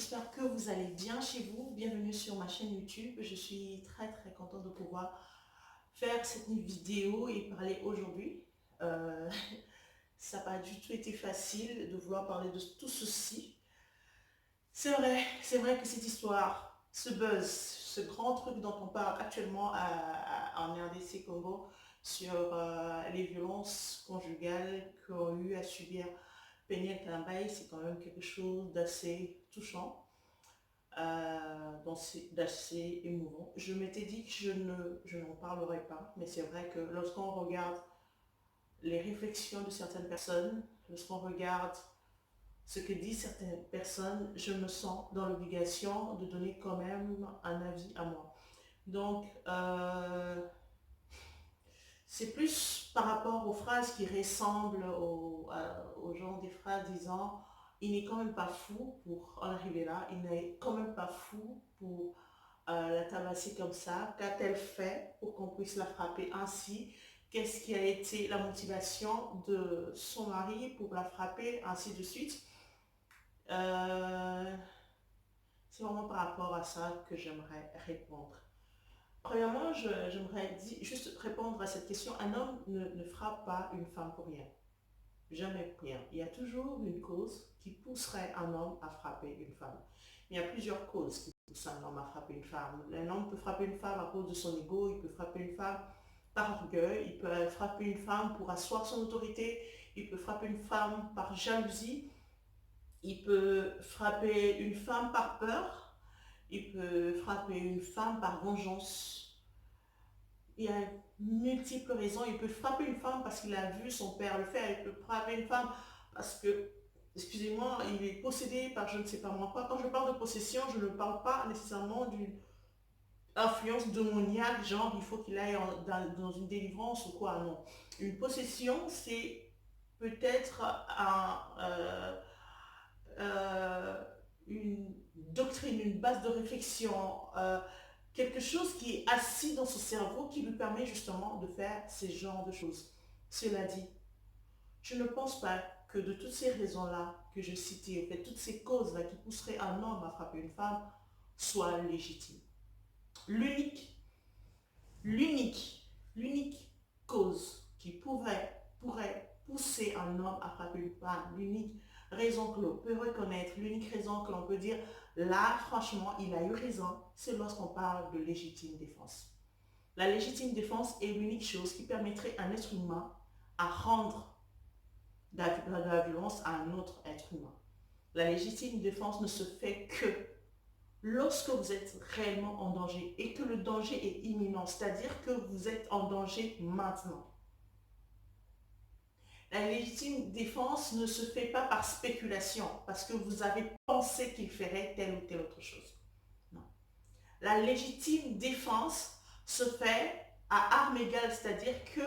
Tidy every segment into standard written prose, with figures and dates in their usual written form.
j'espère que vous allez bien chez vous. Bienvenue sur ma chaîne YouTube. Je suis très contente de pouvoir faire cette vidéo et parler aujourd'hui. Euh, Ça n'a pas du tout été facile de vouloir parler de tout ceci. C'est vrai que cette histoire, ce buzz, ce grand truc dont on parle actuellement en RDC Congo sur les violences conjugales qu'ont eu à subir Peniel Kalambaye, c'est quand même quelque chose d'assez touchant. D'assez émouvant. Je m'étais dit que je n'en parlerai pas, mais c'est vrai que lorsqu'on regarde les réflexions de certaines personnes, lorsqu'on regarde ce que disent certaines personnes, je me sens dans l'obligation de donner quand même un avis à moi. Donc, c'est plus par rapport aux phrases qui ressemblent au genre des phrases disant il n'est quand même pas fou pour en arriver là, il n'est quand même pas fou pour la tabasser comme ça, qu'a-t-elle fait pour qu'on puisse la frapper ainsi, qu'est-ce qui a été la motivation de son mari pour la frapper, ainsi de suite. Euh, c'est vraiment par rapport à ça que j'aimerais répondre. Premièrement, j'aimerais juste répondre à cette question. Un homme ne frappe pas une femme pour rien. Jamais pour rien. Il y a toujours une cause qui pousserait un homme à frapper une femme. Il y a plusieurs causes qui poussent un homme à frapper une femme. Un homme peut frapper une femme à cause de son ego, il peut frapper une femme par orgueil, il peut frapper une femme pour asseoir son autorité, il peut frapper une femme par jalousie, il peut frapper une femme par peur, il peut frapper une femme par vengeance. Il y a multiples raisons. Il peut frapper une femme parce qu'il a vu son père le faire. Il peut frapper une femme parce que, excusez-moi, il est possédé par je ne sais pas moi quoi. Quand je parle de possession, je ne parle pas nécessairement d'une influence démoniaque, genre il faut qu'il aille dans une délivrance ou quoi. Non. Une possession, c'est peut-être euh, une doctrine, une base de réflexion, quelque chose qui est assis dans son cerveau qui lui permet justement de faire ces genres de choses. Cela dit, je ne pense pas que de toutes ces raisons-là que je citais, en fait, toutes ces causes-là qui pousseraient un homme à frapper une femme, soient légitimes. L'unique, l'unique cause qui pourrait pousser un homme à frapper une femme, l'unique raison que l'on peut reconnaître, l'unique raison que l'on peut dire, là, franchement, il a eu raison, c'est lorsqu'on parle de légitime défense. La légitime défense est l'unique chose qui permettrait à un être humain à rendre de la violence à un autre être humain. La légitime défense ne se fait que lorsque vous êtes réellement en danger et que le danger est imminent, c'est-à-dire que vous êtes en danger maintenant. La légitime défense ne se fait pas par spéculation, parce que vous avez pensé qu'il ferait telle ou telle autre chose. Non. La légitime défense se fait à armes égales, c'est-à-dire que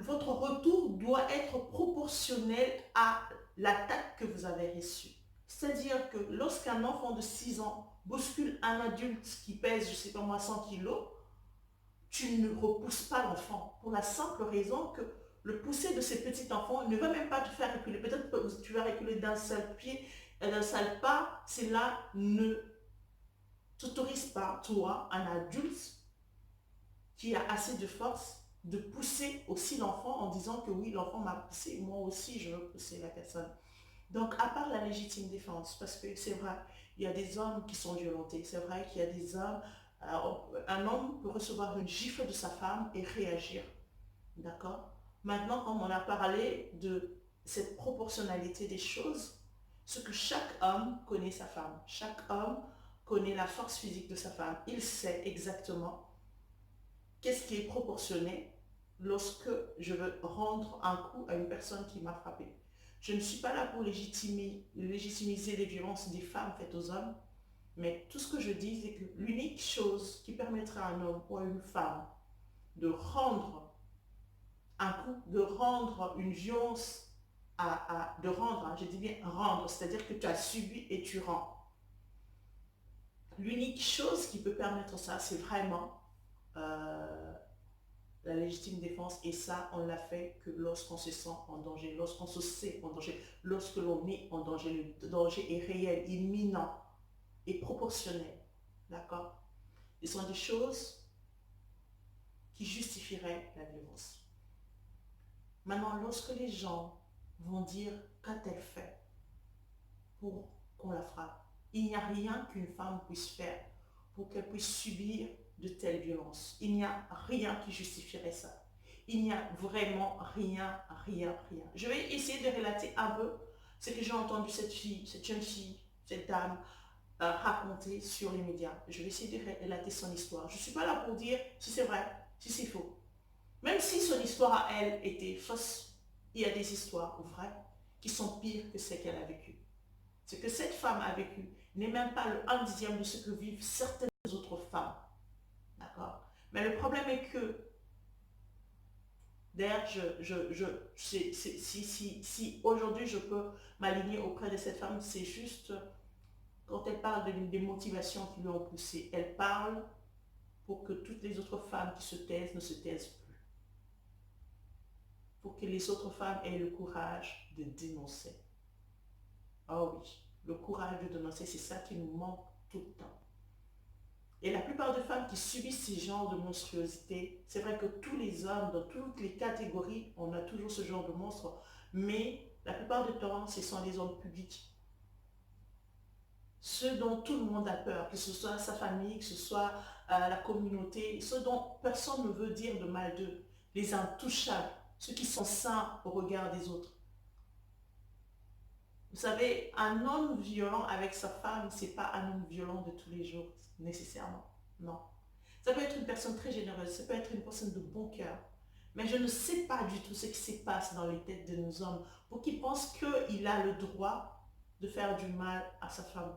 votre retour doit être proportionnel à l'attaque que vous avez reçue. C'est-à-dire que lorsqu'un enfant de 6 ans bouscule un adulte qui pèse, je ne sais pas moi, 100 kilos, tu ne repousses pas l'enfant pour la simple raison que le pousser de ces petits enfants ne va même pas te faire reculer. Peut-être que tu vas reculer d'un seul pied, d'un seul pas. Cela ne t'autorise pas, toi, un adulte qui a assez de force, de pousser aussi l'enfant en disant que oui, l'enfant m'a poussé, moi aussi je veux pousser la personne. Donc, à part la légitime défense, parce que c'est vrai, il y a des hommes qui sont violentés, c'est vrai qu'il y a des hommes, un homme peut recevoir une gifle de sa femme et réagir, d'accord. Maintenant, comme on a parlé de cette proportionnalité des choses, ce que chaque homme connaît sa femme, chaque homme connaît la force physique de sa femme, il sait exactement qu'est-ce qui est proportionné lorsque je veux rendre un coup à une personne qui m'a frappé. Je ne suis pas là pour légitimiser les violences des femmes faites aux hommes, mais tout ce que je dis, c'est que l'unique chose qui permettrait à un homme ou à une femme de rendre un coup, de rendre une violence, de rendre, hein, je dis bien rendre, c'est-à-dire que tu as subi et tu rends. L'unique chose qui peut permettre ça, c'est vraiment la légitime défense, et ça, on l'a fait que lorsqu'on se sent en danger, lorsqu'on se sait en danger, lorsque l'on est en danger, le danger est réel, imminent et proportionnel. D'accord? Ce sont des choses qui justifieraient la violence. Maintenant, lorsque les gens vont dire qu'a-t-elle fait pour qu'on la frappe, il n'y a rien qu'une femme puisse faire pour qu'elle puisse subir de telles violences. Il n'y a rien qui justifierait ça. Il n'y a vraiment rien, rien, rien. Je vais essayer de relater un peu ce que j'ai entendu cette fille, cette jeune fille, cette dame raconter sur les médias. Je vais essayer de relater son histoire. Je ne suis pas là pour dire si c'est vrai, si c'est faux. Même si son histoire à elle était fausse, il y a des histoires vraies qui sont pires que celles qu'elle a vécues. Ce que cette femme a vécu n'est même pas le 1/10 de ce que vivent certaines autres femmes. D'accord? Mais le problème est que, d'ailleurs, si aujourd'hui je peux m'aligner auprès de cette femme, c'est juste quand elle parle des motivations qui lui ont poussé. Elle parle pour que toutes les autres femmes qui se taisent ne se taisent plus. Pour que les autres femmes aient le courage de dénoncer. Oh oui, le courage de dénoncer, c'est ça qui nous manque tout le temps. Et la plupart des femmes qui subissent ce genre de monstruosité, c'est vrai que tous les hommes, dans toutes les catégories, on a toujours ce genre de monstre, mais la plupart du temps, ce sont les hommes publics. Ceux dont tout le monde a peur, que ce soit sa famille, que ce soit la communauté, ceux dont personne ne veut dire de mal d'eux, les intouchables, ceux qui sont saints au regard des autres. Vous savez, un homme violent avec sa femme, c'est pas un homme violent de tous les jours, nécessairement. Non. Ça peut être une personne très généreuse, ça peut être une personne de bon cœur. Mais je ne sais pas du tout ce qui se passe dans les têtes de nos hommes pour qu'ils pensent qu'il a le droit de faire du mal à sa femme.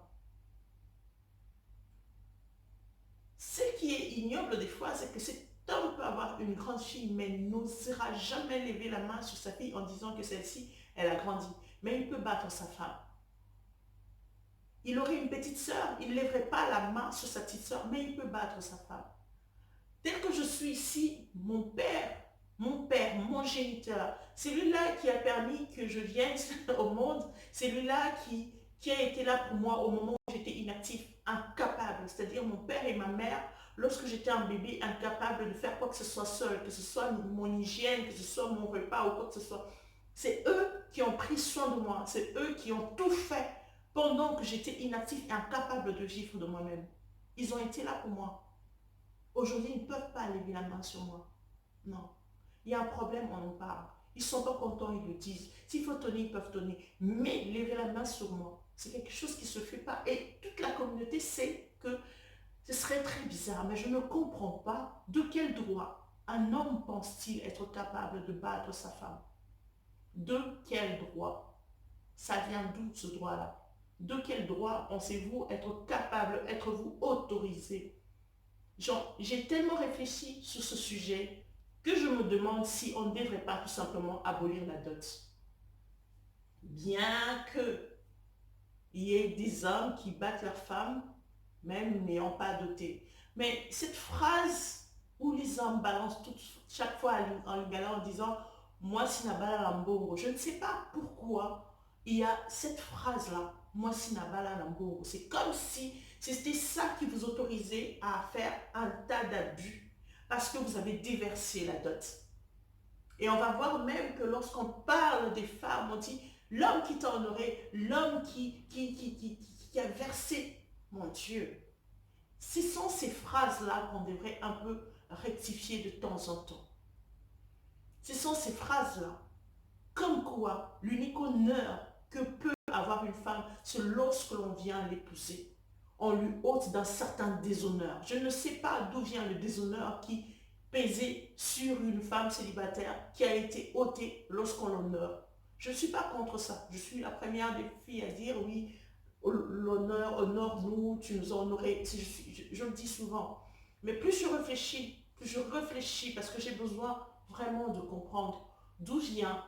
Ce qui est ignoble des fois, c'est que cet homme peut avoir une grande fille, mais n'osera jamais lever la main sur sa fille en disant que celle-ci, elle a grandi. Mais il peut battre sa femme. Il aurait une petite sœur, il ne lèverait pas la main sur sa petite sœur, mais il peut battre sa femme. Tel que je suis ici, mon père, mon géniteur, c'est lui-là qui a permis que je vienne au monde, c'est lui-là qui a été là pour moi au moment où j'étais inactif, incapable. C'est-à-dire mon père et ma mère, lorsque j'étais un bébé, incapable de faire quoi que ce soit seul, que ce soit mon hygiène, que ce soit mon repas ou quoi que ce soit. C'est eux qui ont pris soin de moi, c'est eux qui ont tout fait pendant que j'étais inactif et incapable de vivre de moi-même. Ils ont été là pour moi. Aujourd'hui, ils ne peuvent pas lever la main sur moi. Non. Il y a un problème, on en parle. Ils ne sont pas contents, ils le disent. S'il faut tonner, ils peuvent tonner. Mais lever la main sur moi, c'est quelque chose qui ne se fait pas. Et toute la communauté sait que ce serait très bizarre, mais je ne comprends pas de quel droit un homme pense-t-il être capable de battre sa femme. De quel droit? Ça vient d'où ce droit-là? De quel droit pensez-vous être capable, être-vous autorisé? J'ai tellement réfléchi sur ce sujet que je me demande si on ne devrait pas tout simplement abolir la dot. Bien que il y ait des hommes qui battent leurs femmes, même n'ayant pas doté. Mais cette phrase où les hommes balancent chaque fois en lingala en disant moi si nabala lambongo, je ne sais pas pourquoi il y a cette phrase-là, moi si nabala lambongo. C'est comme si c'était ça qui vous autorisait à faire un tas d'abus parce que vous avez déversé la dot. Et on va voir même que lorsqu'on parle des femmes, on dit l'homme qui t'a honoré, l'homme qui a versé, mon Dieu. Ce sont ces phrases-là qu'on devrait un peu rectifier de temps en temps. Ce sont ces phrases-là. Comme quoi, l'unique honneur que peut avoir une femme, c'est lorsque l'on vient l'épouser. On lui ôte d'un certain déshonneur. Je ne sais pas d'où vient le déshonneur qui pesait sur une femme célibataire qui a été ôtée lorsqu'on l'honore. Je ne suis pas contre ça. Je suis la première des filles à dire oui, l'honneur, honore-nous, tu nous as honorés. Je le dis souvent. Mais plus je réfléchis parce que j'ai besoin vraiment de comprendre d'où vient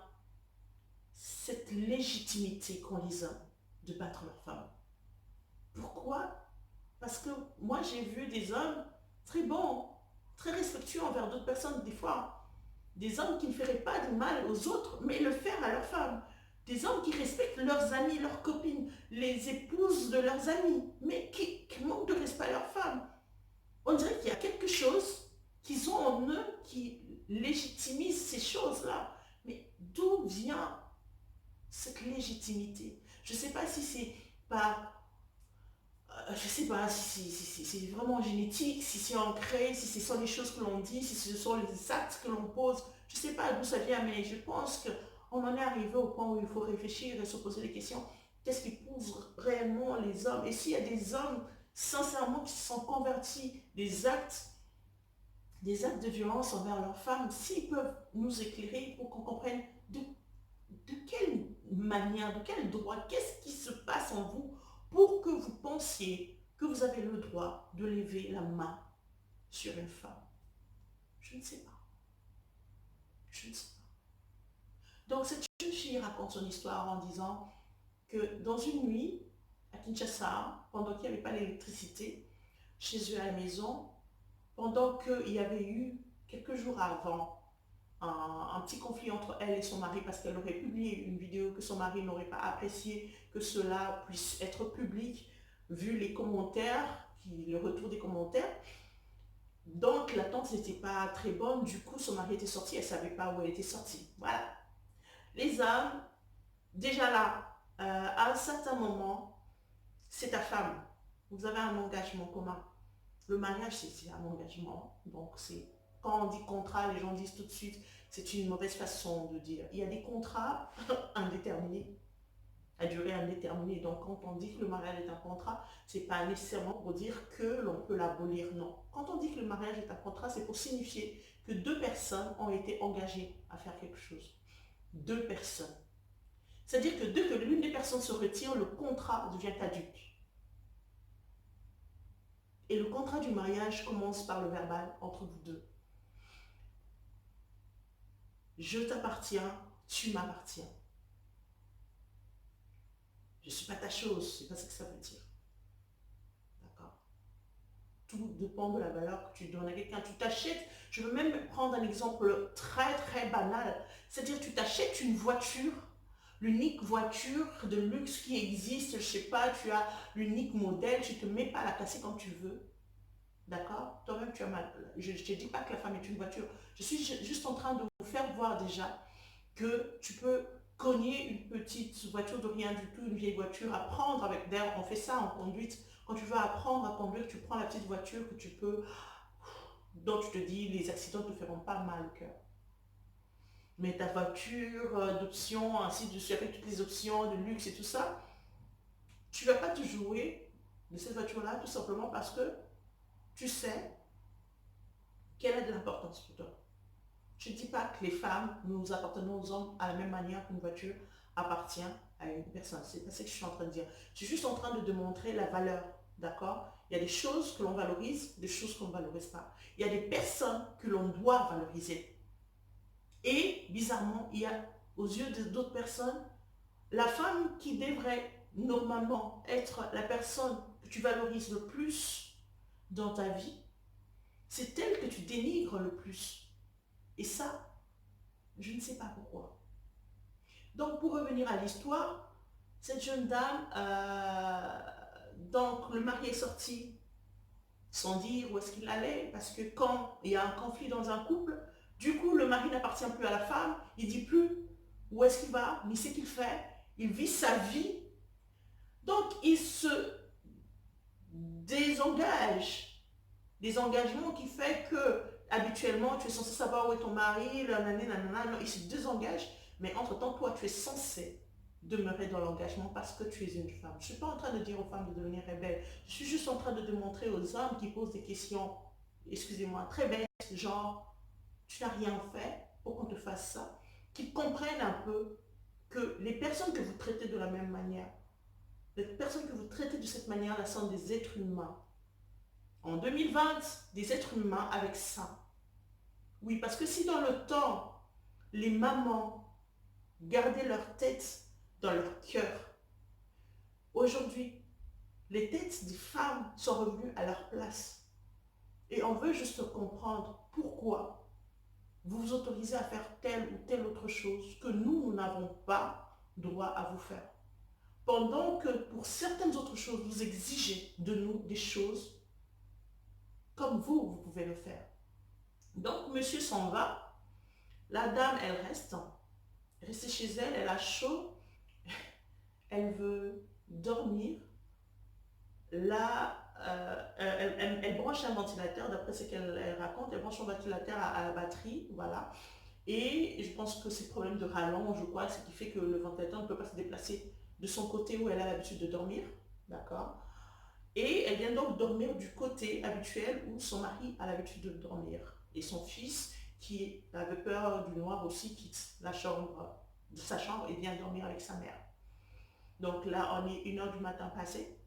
cette légitimité qu'ont les hommes de battre leurs femmes. Pourquoi? Parce que moi j'ai vu des hommes très bons, très respectueux envers d'autres personnes, des fois. Des hommes qui ne feraient pas de mal aux autres, mais le faire à leurs femmes. Des hommes qui respectent leurs amis, leurs copines, les épouses de leurs amis, mais qui manquent de respect à leurs femmes. On dirait qu'il y a quelque chose qu'ils ont en eux qui légitimise ces choses-là. Mais d'où vient cette légitimité? Je ne sais pas si c'est par je sais pas si c'est vraiment génétique, si c'est ancré, si ce sont les choses que l'on dit, si ce sont les actes que l'on pose. Je sais pas d'où ça vient, mais je pense qu'on en est arrivé au point où il faut réfléchir et se poser des questions. Qu'est-ce qui pousse réellement les hommes? Et s'il y a des hommes, sincèrement, qui se sont convertis des actes de violence envers leurs femmes, s'ils peuvent nous éclairer pour qu'on comprenne de quelle manière, de quel droit, qu'est-ce qui se passe en vous pour que vous pensiez que vous avez le droit de lever la main sur une femme? Je ne sais pas. Je ne sais pas. Donc cette jeune fille raconte son histoire en disant que dans une nuit, à Kinshasa, pendant qu'il n'y avait pas d'électricité, chez eux à la maison, pendant qu'il y avait eu, quelques jours avant, un petit conflit entre elle et son mari parce qu'elle aurait publié une vidéo que son mari n'aurait pas apprécié que cela puisse être public vu les commentaires, le retour des commentaires. Donc l'attente n'était pas très bonne, du coup son mari était sorti, elle ne savait pas où elle était sortie. Voilà. Les hommes, déjà là, à un certain moment, c'est ta femme. Vous avez un engagement commun. Le mariage, c'est un engagement. Donc c'est quand on dit contrat, les gens disent tout de suite c'est une mauvaise façon de dire. Il y a des contrats indéterminés, à durée indéterminée. Donc quand on dit que le mariage est un contrat, c'est pas nécessairement pour dire que l'on peut l'abolir, non. Quand on dit que le mariage est un contrat, c'est pour signifier que deux personnes ont été engagées à faire quelque chose. Deux personnes. C'est-à-dire que dès que l'une des personnes se retire, le contrat devient caduc. Et le contrat du mariage commence par le verbal entre vous deux. Je t'appartiens, tu m'appartiens. Je ne suis pas ta chose, c'est pas ce que ça veut dire. D'accord? Tout dépend de la valeur que tu donnes à quelqu'un. Tu t'achètes, je veux même prendre un exemple très très banal, c'est-à-dire tu t'achètes une voiture, l'unique voiture de luxe qui existe, je ne sais pas, tu as l'unique modèle, tu ne te mets pas à la casser comme tu veux. D'accord? Toi-même, tu as mal. Je ne te dis pas que la femme est une voiture. Je suis juste en train de vous faire voir déjà que tu peux cogner une petite voiture de rien du tout, une vieille voiture, apprendre avec d'ailleurs, on fait ça en conduite. Quand tu veux apprendre à conduire, tu prends la petite voiture que tu peux, dont tu te dis les accidents ne te feront pas mal au cœur. Mais ta voiture d'option, ainsi de suite, avec toutes les options de luxe et tout ça, tu ne vas pas te jouer de cette voiture-là tout simplement parce que tu sais qu'elle a de l'importance pour toi. Je ne dis pas que les femmes, nous appartenons aux hommes à la même manière qu'une voiture appartient à une personne. C'est pas ce que je suis en train de dire. Je suis juste en train de démontrer la valeur, d'accord? Il y a des choses que l'on valorise, des choses qu'on ne valorise pas. Il y a des personnes que l'on doit valoriser. Et bizarrement, il y a aux yeux d'autres personnes, la femme qui devrait normalement être la personne que tu valorises le plus dans ta vie, c'est elle que tu dénigres le plus. Et ça, je ne sais pas pourquoi. Donc, pour revenir à l'histoire, cette jeune dame, donc le mari est sorti sans dire où est-ce qu'il allait, parce que quand il y a un conflit dans un couple, du coup, le mari n'appartient plus à la femme, il ne dit plus où est-ce qu'il va, ni ce qu'il fait, il vit sa vie. Donc, il se désengage. Des engagements qui fait que, habituellement, tu es censé savoir où est ton mari, non, il se désengage. Mais entre-temps, toi, tu es censé demeurer dans l'engagement parce que tu es une femme. Je ne suis pas en train de dire aux femmes de devenir rebelles. Je suis juste en train de démontrer aux hommes qui posent des questions, excusez-moi, très bêtes, genre, tu n'as rien fait pour qu'on te fasse ça, qu'ils comprennent un peu que les personnes que vous traitez de la même manière, les personnes que vous traitez de cette manière-là sont des êtres humains. En 2020, des êtres humains avec ça. Oui, parce que si dans le temps, les mamans gardaient leur tête dans leur cœur, aujourd'hui, les têtes des femmes sont revenues à leur place. Et on veut juste comprendre pourquoi vous vous autorisez à faire telle ou telle autre chose que nous n'avons pas droit à vous faire. Pendant que pour certaines autres choses, vous exigez de nous des choses comme vous pouvez le faire. Donc, monsieur s'en va. La dame, elle reste. Restée chez elle, elle a chaud. Elle veut dormir. Là, elle branche un ventilateur, d'après ce qu'elle raconte. Elle branche un ventilateur à la batterie, voilà. Et je pense que c'est le problème de rallonge, je crois, ce qui fait que le ventilateur ne peut pas se déplacer de son côté où elle a l'habitude de dormir. D'accord. Et elle vient donc dormir du côté habituel où son mari a l'habitude de dormir. Et son fils, qui avait peur du noir aussi, quitte la chambre, de sa chambre et vient dormir avec sa mère. Donc là, on est 1 h du matin passé.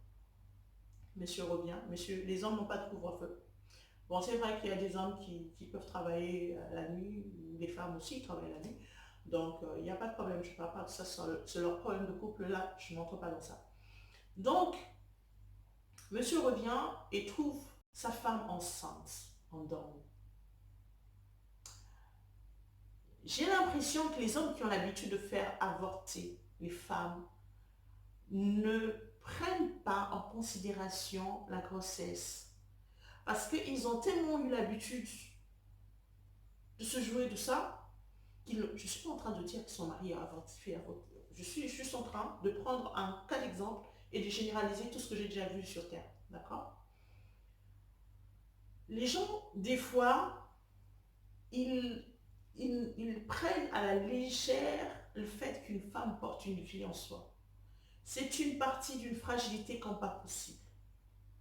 Monsieur revient. Monsieur, les hommes n'ont pas de couvre-feu. Bon, c'est vrai qu'il y a des hommes qui peuvent travailler la nuit, les femmes aussi travaillent la nuit. Donc, il n'y a pas de problème. Je ne parle pas de ça, c'est leur problème de couple. Là, je n'entre pas dans ça. Donc, monsieur revient et trouve sa femme enceinte, endormie. J'ai l'impression que les hommes qui ont l'habitude de faire avorter les femmes ne prennent pas en considération la grossesse. Parce qu'ils ont tellement eu l'habitude de se jouer de ça, je ne suis pas en train de dire que son mari a avorté. Je suis juste en train de prendre un cas d'exemple et de généraliser tout ce que j'ai déjà vu sur Terre. D'accord? Les gens, des fois, ils prennent à la légère le fait qu'une femme porte une vie en soi. C'est une partie d'une fragilité comme pas possible.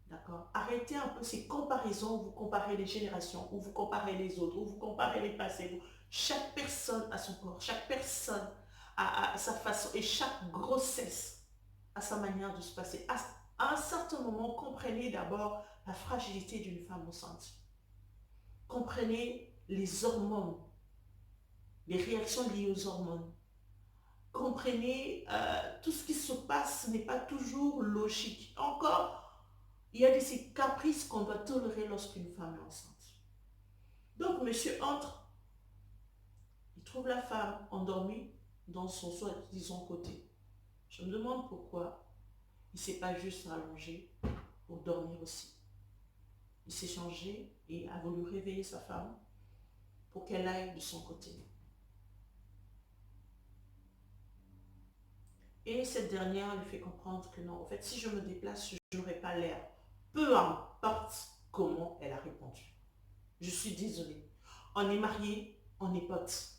D'accord? Arrêtez un peu ces comparaisons où vous comparez les générations, où vous comparez les autres, où vous comparez les passés. Chaque personne a son corps, chaque personne a sa façon et chaque grossesse a sa manière de se passer. À un certain moment, comprenez d'abord la fragilité d'une femme enceinte. Comprenez les hormones, les réactions liées aux hormones. Comprenez, tout ce qui se passe n'est pas toujours logique. Encore, il y a ces caprices qu'on doit tolérer lorsqu'une femme est enceinte. Donc, monsieur entre, il trouve la femme endormie dans son soi-disant côté. Je me demande pourquoi il ne s'est pas juste rallongé pour dormir aussi. Il s'est changé et a voulu réveiller sa femme pour qu'elle aille de son côté. Et cette dernière lui fait comprendre que non, en fait, si je me déplace, je n'aurai pas l'air. Peu importe comment elle a répondu. Je suis désolée. On est mariés, on est potes.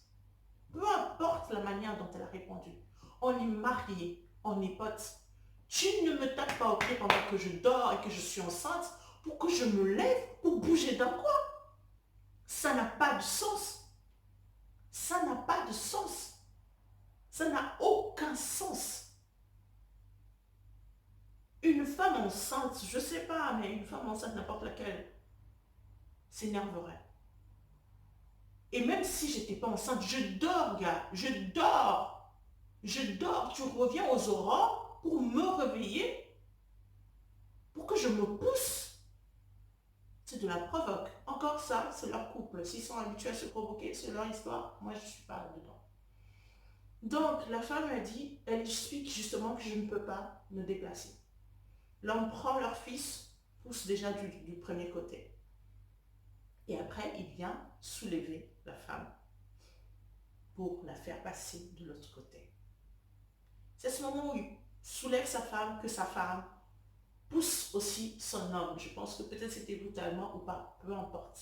Peu importe la manière dont elle a répondu. On est mariés, on est potes. Tu ne me tapes pas au pied pendant que je dors et que je suis enceinte pour que je me lève pour bouger d'un coin. Ça n'a pas de sens. Ça n'a pas de sens. Ça n'a aucun sens. Une femme enceinte, je ne sais pas, mais une femme enceinte, n'importe laquelle, s'énerverait. Et même si je n'étais pas enceinte, je dors, gars, je dors. Je dors, tu reviens aux aurores pour me réveiller, pour que je me pousse. C'est de la provoque. Encore ça, c'est leur couple. S'ils sont habitués à se provoquer, c'est leur histoire. Moi, je ne suis pas là-dedans. Donc, la femme a dit, elle explique justement que je ne peux pas me déplacer. L'homme prend leur fils, pousse déjà du premier côté. Et après, il vient soulever la femme pour la faire passer de l'autre côté. C'est à ce moment où il soulève sa femme que sa femme pousse aussi son homme. Je pense que peut-être c'était brutalement ou pas, peu importe.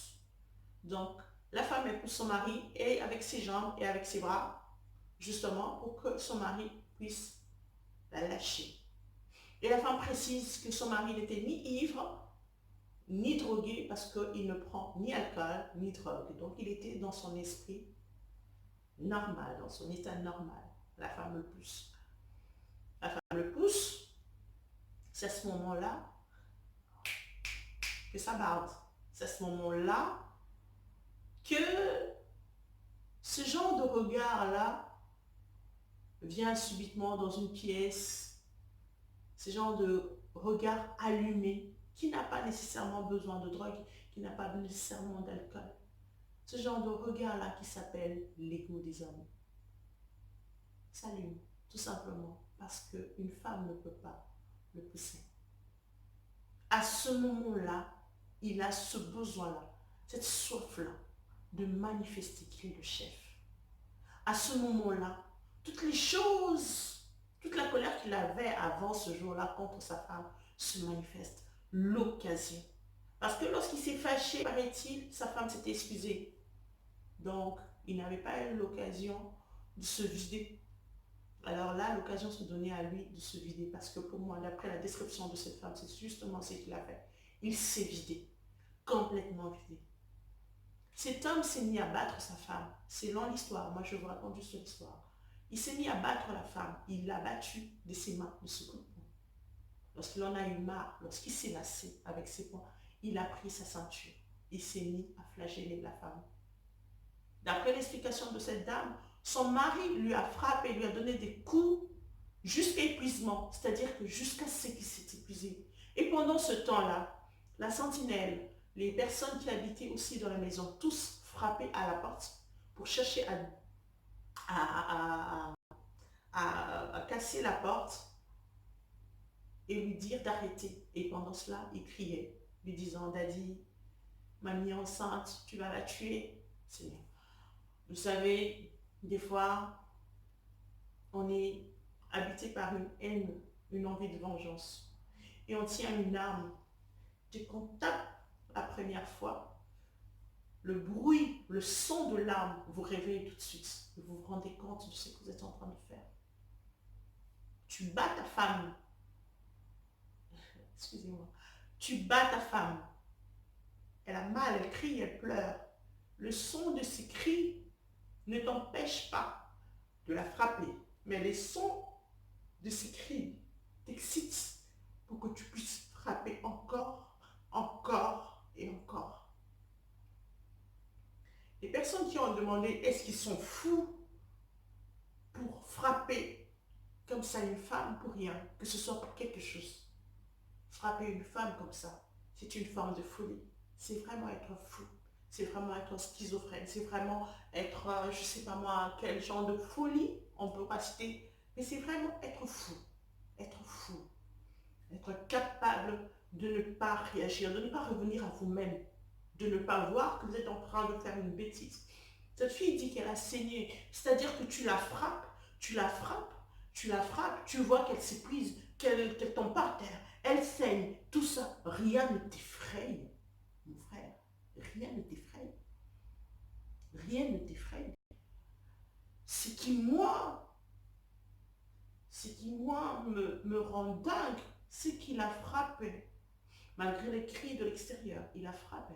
Donc, la femme elle pousse son mari et avec ses jambes et avec ses bras, justement pour que son mari puisse la lâcher. Et la femme précise que son mari n'était ni ivre, ni drogué parce qu'il ne prend ni alcool, ni drogue. Donc, il était dans son esprit normal, dans son état normal. La femme le pousse. La femme le pousse. C'est à ce moment-là que ça barde. C'est à ce moment-là que ce genre de regard-là vient subitement dans une pièce. Ce genre de regard allumé qui n'a pas nécessairement besoin de drogue, qui n'a pas nécessairement d'alcool. Ce genre de regard-là qui s'appelle l'ego des hommes s'allume, tout simplement parce qu'une femme ne peut pas le pousser. À ce moment-là, il a ce besoin-là, cette soif-là de manifester qu'il est le chef. À ce moment-là, toutes les choses, toute la colère qu'il avait avant ce jour-là contre sa femme se manifeste. L'occasion. Parce que lorsqu'il s'est fâché, paraît-il, sa femme s'était excusée. Donc, il n'avait pas eu l'occasion de se vider. Alors là, l'occasion se donnait à lui de se vider. Parce que pour moi, d'après la description de cette femme, c'est justement ce qu'il a fait. Il s'est vidé. Complètement vidé. Cet homme s'est mis à battre sa femme. C'est long l'histoire. Moi, je vous raconte juste l'histoire. Il s'est mis à battre la femme. Il l'a battue de ses mains, de ce coup de poing. Lorsqu'il en a eu marre, lorsqu'il s'est lassé avec ses poings, il a pris sa ceinture. Il s'est mis à flageller la femme. D'après l'explication de cette dame, son mari lui a frappé, lui a donné des coups jusqu'à épuisement, c'est-à-dire que jusqu'à ce qu'il s'est épuisé. Et pendant ce temps-là, la sentinelle, les personnes qui habitaient aussi dans la maison, tous frappaient à la porte pour chercher à, casser la porte et lui dire d'arrêter. Et pendant cela, il criait, lui disant, Daddy, mamie enceinte, tu vas la tuer. Vous savez, des fois, on est habité par une haine, une envie de vengeance. Et on tient une arme. Dès qu'on tape la première fois, le bruit, le son de l'arme vous réveille tout de suite. Vous vous rendez compte de ce que vous êtes en train de faire. Tu bats ta femme. Excusez-moi. Tu bats ta femme. Elle a mal, elle crie, elle pleure. Le son de ses cris ne t'empêche pas de la frapper. Mais les sons de ses cris t'excitent pour que tu puisses frapper encore, encore et encore. Les personnes qui ont demandé est-ce qu'ils sont fous pour frapper comme ça une femme pour rien, que ce soit pour quelque chose. Frapper une femme comme ça, c'est une forme de folie. C'est vraiment être fou. C'est vraiment être schizophrène. C'est vraiment être, je ne sais pas moi, quel genre de folie on peut pas citer. Mais c'est vraiment être fou. Être fou. Être capable de ne pas réagir, de ne pas revenir à vous-même, de ne pas voir que vous êtes en train de faire une bêtise. Cette fille dit qu'elle a saigné, c'est-à-dire que tu la frappes, tu la frappes, tu la frappes, tu vois qu'elle s'épuise, qu'elle tombe par terre, elle saigne, tout ça, rien ne t'effraie, mon frère, rien ne t'effraie, rien ne t'effraie. Ce qui, moi, me rend dingue, c'est qu'il a frappé. Malgré les cris de l'extérieur, il a frappé,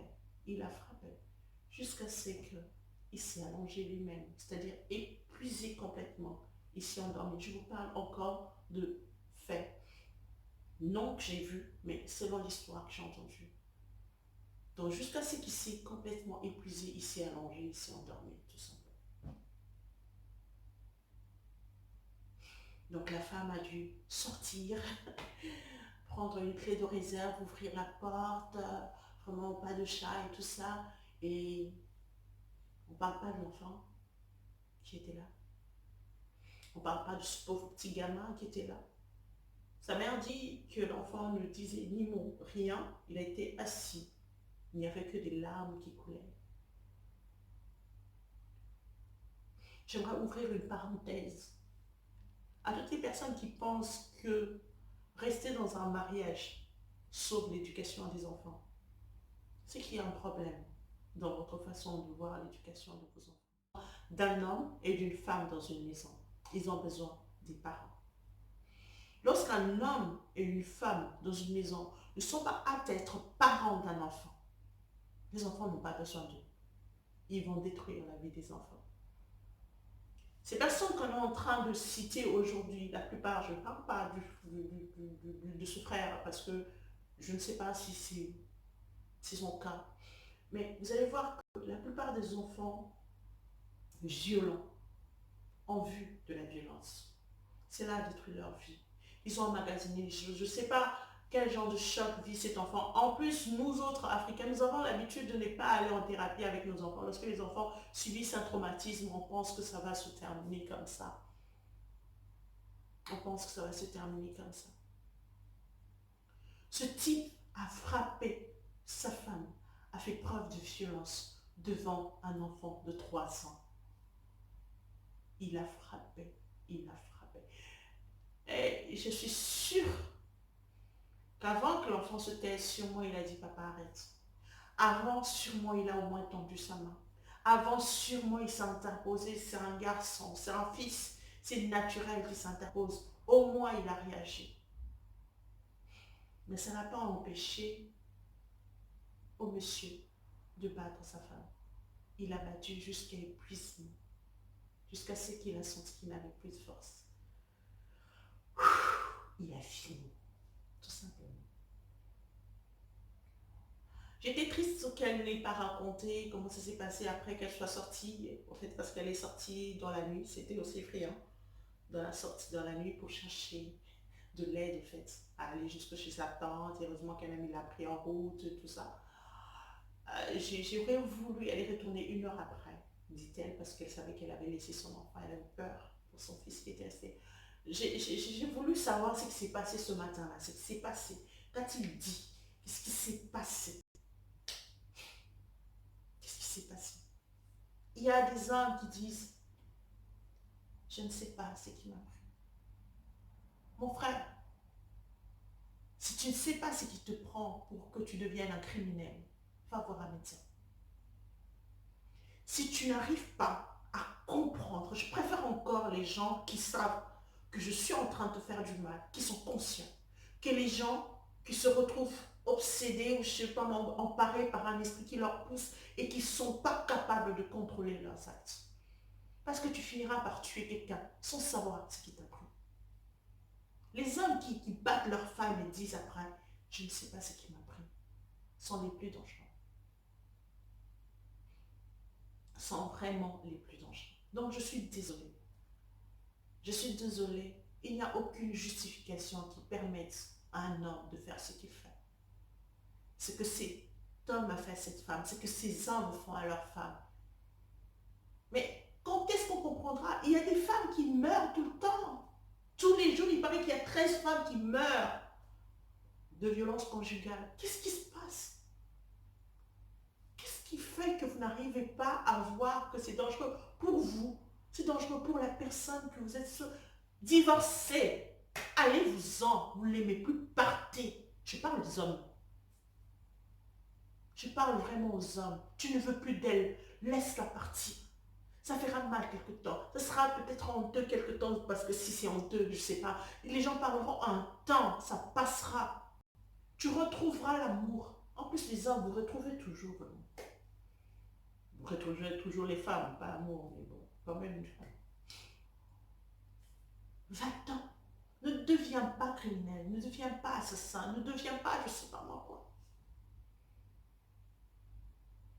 jusqu'à ce qu'il s'est allongé lui-même, c'est-à-dire épuisé complètement, il s'est endormi. Je vous parle encore de faits, non que j'ai vu, mais selon l'histoire que j'ai entendue. Donc jusqu'à ce qu'il s'est complètement épuisé, il s'est allongé, il s'est endormi, tout simplement. Donc la femme a dû sortir, prendre une clé de réserve, ouvrir la porte, vraiment pas de chat et tout ça. Et on ne parle pas de l'enfant qui était là. On ne parle pas de ce pauvre petit gamin qui était là. Sa mère dit que l'enfant ne disait ni mot, rien. Il a été assis. Il n'y avait que des larmes qui coulaient. J'aimerais ouvrir une parenthèse à toutes les personnes qui pensent que rester dans un mariage sauve l'éducation des enfants. C'est qu'il y a un problème dans votre façon de voir l'éducation de vos enfants. D'un homme et d'une femme dans une maison, ils ont besoin des parents. Lorsqu'un homme et une femme dans une maison ne sont pas aptes à être parents d'un enfant, les enfants n'ont pas besoin d'eux. Ils vont détruire la vie des enfants. Ces personnes qu'on est en train de citer aujourd'hui, la plupart, je ne parle pas de ce frère parce que je ne sais pas si c'est son cas, mais vous allez voir que la plupart des enfants violents ont vu de la violence. C'est là à détruire leur vie. Ils ont emmagasiné les choses. Je ne sais pas Quel genre de choc vit cet enfant? En plus, nous autres Africains, nous avons l'habitude de ne pas aller en thérapie avec nos enfants. Lorsque les enfants subissent un traumatisme, on pense que ça va se terminer comme ça. On pense que ça va se terminer comme ça. Ce type a frappé sa femme, a fait preuve de violence devant un enfant de 3 ans. Il a frappé, il a frappé. Et je suis sûre qu'avant que l'enfant se taise, sur moi, il a dit, papa, arrête. Avant, sur moi, il a au moins tendu sa main. Avant, sur moi, il s'est interposé, c'est un garçon, c'est un fils, c'est naturel qu'il s'interpose. Au moins, il a réagi. Mais ça n'a pas empêché au monsieur de battre sa femme. Il a battu jusqu'à épuisement, jusqu'à ce qu'il a senti qu'il n'avait plus de force. Il a fini, tout simplement. J'étais triste qu'elle n'ait pas raconté comment ça s'est passé après qu'elle soit sortie, en fait, parce qu'elle est sortie dans la nuit, c'était aussi effrayant, dans la nuit pour chercher de l'aide, en fait, à aller jusque chez sa tante, et heureusement qu'elle a mis la pris en route, tout ça. J'aurais voulu, elle est retournée 1 heure après, dit-elle, parce qu'elle savait qu'elle avait laissé son enfant, elle avait peur pour son fils qui était resté. J'ai voulu savoir ce qui s'est passé ce matin-là, ce qui s'est passé. Qu'a-t-il dit? Qu'est-ce qui s'est passé? Qu'est-ce qui s'est passé? Il y a des hommes qui disent, je ne sais pas ce qui m'a pris. Mon frère, si tu ne sais pas ce qui te prend pour que tu deviennes un criminel, va voir un médecin. Si tu n'arrives pas à comprendre, je préfère encore les gens qui savent que je suis en train de te faire du mal, qui sont conscients, que les gens qui se retrouvent obsédés ou je ne sais pas, emparés par un esprit qui leur pousse et qui ne sont pas capables de contrôler leurs actes. Parce que tu finiras par tuer quelqu'un sans savoir ce qui t'a pris. Les hommes qui battent leurs femmes et disent après, je ne sais pas ce qui m'a pris, sont les plus dangereux. Sont vraiment les plus dangereux. Donc je suis désolée. Je suis désolée. Il n'y a aucune justification qui permette à un homme de faire ce qu'il fait. Ce que cet homme a fait à cette femme, ce que ces hommes font à leur femme. Mais quand est-ce qu'on comprendra? Il y a des femmes qui meurent tout le temps. Tous les jours, il paraît qu'il y a 13 femmes qui meurent de violence conjugale. Qu'est-ce qui se passe? Qu'est-ce qui fait que vous n'arrivez pas à voir que c'est dangereux pour vous? C'est dangereux pour la personne que vous êtes divorcée. Allez-vous-en, vous ne l'aimez plus, partez. Je parle aux hommes. Je parle vraiment aux hommes. Tu ne veux plus d'elle, laisse-la partir. Ça fera mal quelque temps. Ça sera peut-être honteux quelque temps, parce que si c'est honteux, je ne sais pas. Les gens parleront un temps, ça passera. Tu retrouveras l'amour. En plus, les hommes, vous retrouvez toujours. Vous retrouvez toujours les femmes, pas l'amour, mais bon, quand même une femme. Va-t'en. Ne deviens pas criminel, ne deviens pas assassin, ne deviens pas je ne sais pas moi quoi.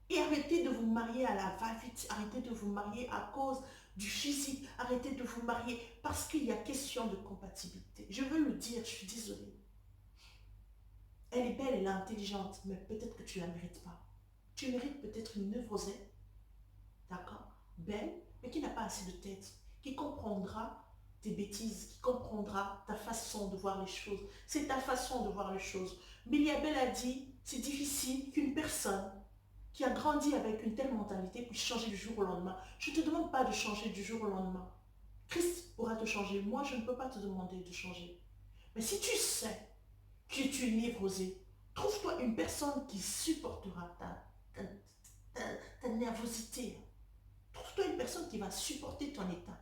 Et arrêtez de vous marier à la va-vite, arrêtez de vous marier à cause du physique, arrêtez de vous marier parce qu'il y a question de compatibilité. Je veux le dire, je suis désolée. Elle est belle, elle est intelligente, mais peut-être que tu ne la mérites pas. Tu mérites peut-être une névrosée, d'accord, belle, mais qui n'a pas assez de tête, qui comprendra tes bêtises, qui comprendra ta façon de voir les choses. C'est ta façon de voir les choses. Miliabel a dit, c'est difficile qu'une personne qui a grandi avec une telle mentalité puisse changer du jour au lendemain. Je ne te demande pas de changer du jour au lendemain. Christ pourra te changer. Moi, je ne peux pas te demander de changer. Mais si tu sais que tu es névrosé, trouve-toi une personne qui supportera ta nervosité. Trouve-toi une personne qui va supporter ton état.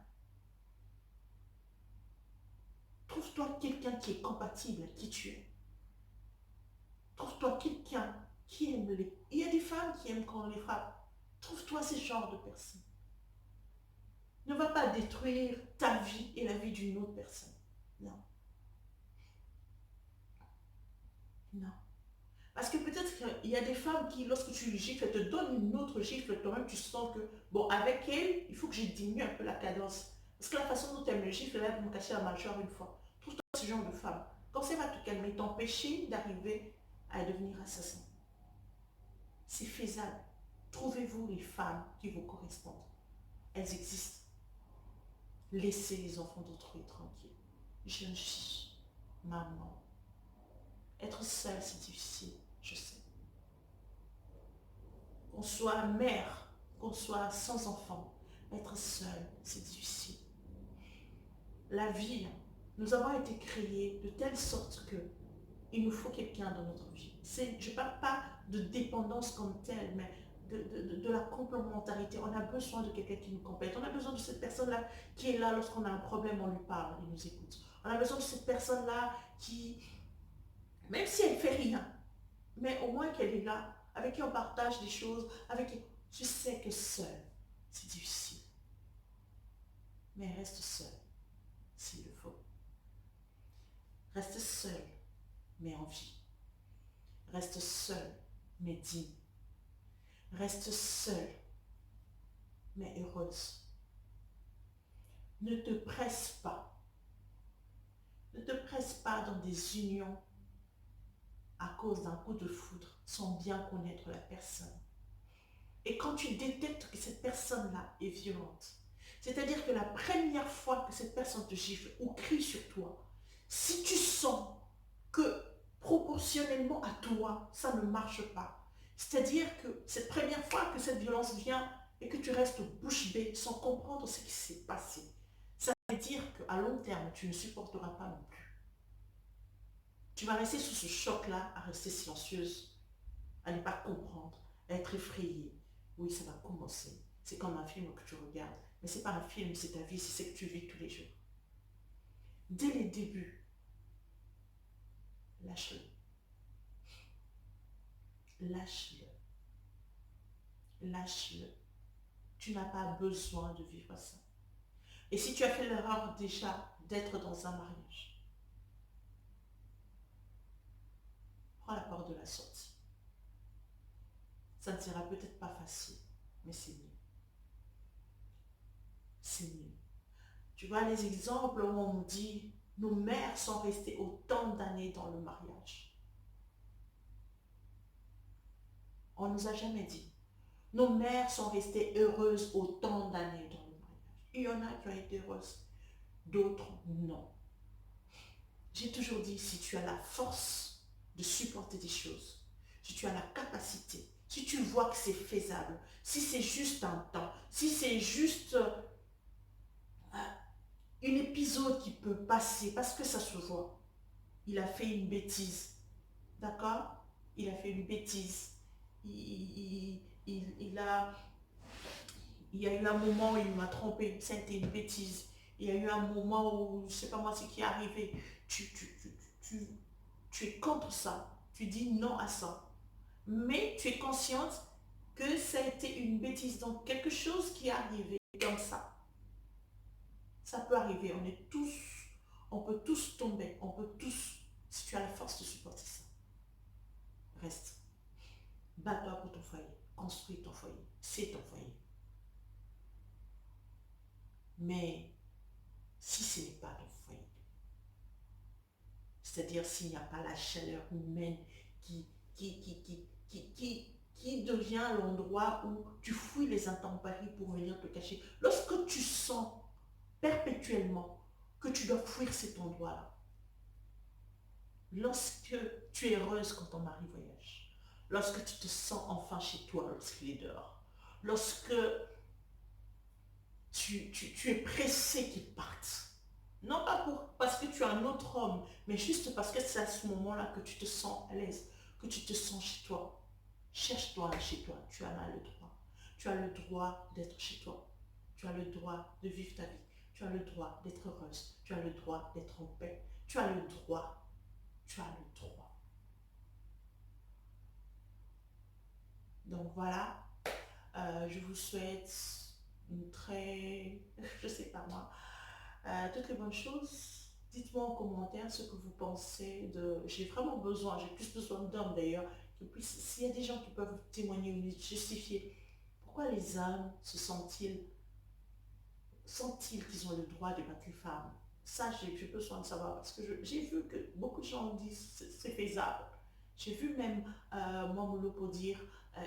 Trouve-toi quelqu'un qui est compatible à qui tu es. Trouve-toi quelqu'un qui aime les... Il y a des femmes qui aiment quand on les frappe. Trouve-toi ce genre de personne. Ne va pas détruire ta vie et la vie d'une autre personne. Non. Non. Parce que peut-être qu'il y a des femmes qui, lorsque tu lui gifles, elles te donnent une autre gifle, toi-même tu sens que, bon, avec elle, il faut que je diminue un peu la cadence. Parce que la façon dont elle me gifle, elle va me casser la mâchoire une fois. Trouve-toi ce genre de femme. Quand ça va te calmer, t'empêcher d'arriver à devenir assassin. C'est faisable. Trouvez-vous les femmes qui vous correspondent. Elles existent. Laissez les enfants d'autrui tranquilles. Jeune fille, maman. Être seule, c'est difficile, je sais. Qu'on soit mère, qu'on soit sans enfant, être seule, c'est difficile. La vie, nous avons été créés de telle sorte que il nous faut quelqu'un dans notre vie. Je ne parle pas de dépendance comme telle, mais de la complémentarité. On a besoin de quelqu'un qui nous complète. On a besoin de cette personne-là qui est là lorsqu'on a un problème, on lui parle, il nous écoute. On a besoin de cette personne-là qui, même si elle ne fait rien, mais au moins qu'elle est là, avec qui on partage des choses, avec qui... Je sais que seul, c'est difficile. Mais reste seul, s'il le faut. Reste seul, mais en vie. Reste seul, mais digne. Reste seule, mais heureuse. Ne te presse pas. Ne te presse pas dans des unions à cause d'un coup de foudre sans bien connaître la personne. Et quand tu détectes que cette personne-là est violente, c'est-à-dire que la première fois que cette personne te gifle ou crie sur toi, si tu sens que proportionnellement à toi, ça ne marche pas, c'est-à-dire que cette première fois que cette violence vient et que tu restes bouche bée sans comprendre ce qui s'est passé, ça veut dire qu'à long terme, tu ne supporteras pas non plus. Tu vas rester sous ce choc-là, à rester silencieuse, à ne pas comprendre, à être effrayée. Oui, ça va commencer. C'est comme un film que tu regardes. Mais ce n'est pas un film, c'est ta vie, c'est ce que tu vis tous les jours. Dès les débuts, lâche-le. Lâche-le. Lâche-le. Tu n'as pas besoin de vivre ça. Et si tu as fait l'erreur déjà d'être dans un mariage, prends la porte de la sortie. Ça ne sera peut-être pas facile, mais c'est mieux. C'est mieux. Tu vois les exemples où on dit, nos mères sont restées autant d'années dans le mariage. On ne nous a jamais dit. Nos mères sont restées heureuses autant d'années dans le mariage. Il y en a qui ont été heureuses, d'autres non. J'ai toujours dit, si tu as la force de supporter des choses, si tu as la capacité, si tu vois que c'est faisable, si c'est juste un temps, si c'est juste un épisode qui peut passer, parce que ça se voit, il a fait une bêtise, d'accord? Il a fait une bêtise. Il y a eu un moment où il m'a trompé, c'était une bêtise. Il y a eu un moment où, je ne sais pas moi ce qui est arrivé, tu, tu es contre ça, tu dis non à ça. Mais tu es consciente que ça a été une bêtise, donc quelque chose qui est arrivé comme ça. Ça peut arriver, on peut tous tomber, on peut tous, si tu as la force de supporter ça, reste. Bats-toi pour ton foyer, construis ton foyer, c'est ton foyer. Mais si ce n'est pas ton foyer, c'est-à-dire s'il n'y a pas la chaleur humaine qui, qui, qui, qui, qui devient l'endroit où tu fouilles les intempéries pour venir te cacher. Lorsque tu sens perpétuellement que tu dois fuir cet endroit-là, lorsque tu es heureuse quand ton mari voyage, lorsque tu te sens enfin chez toi lorsqu'il est dehors, lorsque tu es pressé qu'il parte, non pas parce que tu es un autre homme, mais juste parce que c'est à ce moment-là que tu te sens à l'aise, que tu te sens chez toi. Cherche-toi chez toi, tu en as le droit. Tu as le droit d'être chez toi. Tu as le droit de vivre ta vie. Tu as le droit d'être heureuse. Tu as le droit d'être en paix. Tu as le droit. Tu as le droit. Donc voilà, je vous souhaite une très, je sais pas moi, toutes les bonnes choses. Dites-moi en commentaire ce que vous pensez de... J'ai vraiment besoin, j'ai plus besoin d'hommes d'ailleurs, s'il y a des gens qui peuvent témoigner ou justifier, pourquoi les hommes se sentent-ils qu'ils ont le droit de battre les femmes? Ça, j'ai besoin de savoir parce que j'ai vu que beaucoup de gens disent c'est faisable. J'ai vu même moi Molopo dire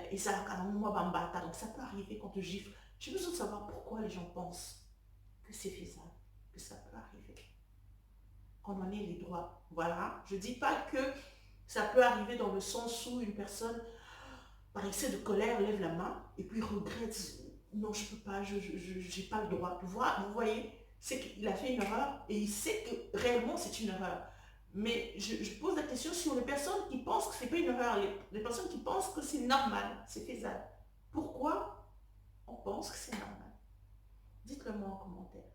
et ça moi bambata, donc ça peut arriver quand on gifle. J'ai besoin de savoir pourquoi les gens pensent que c'est faisable, que ça peut arriver, qu'on en ait les droits. Voilà, je dis pas que ça peut arriver dans le sens où une personne, par excès de colère, lève la main et puis regrette, non, je peux pas, je n'ai pas le droit. Vous voyez, c'est qu'il a fait une erreur et il sait que réellement c'est une erreur. Mais je pose la question sur les personnes qui pensent que c'est pas une erreur, les personnes qui pensent que c'est normal, c'est faisable. Pourquoi on pense que c'est normal? Dites-le moi en commentaire.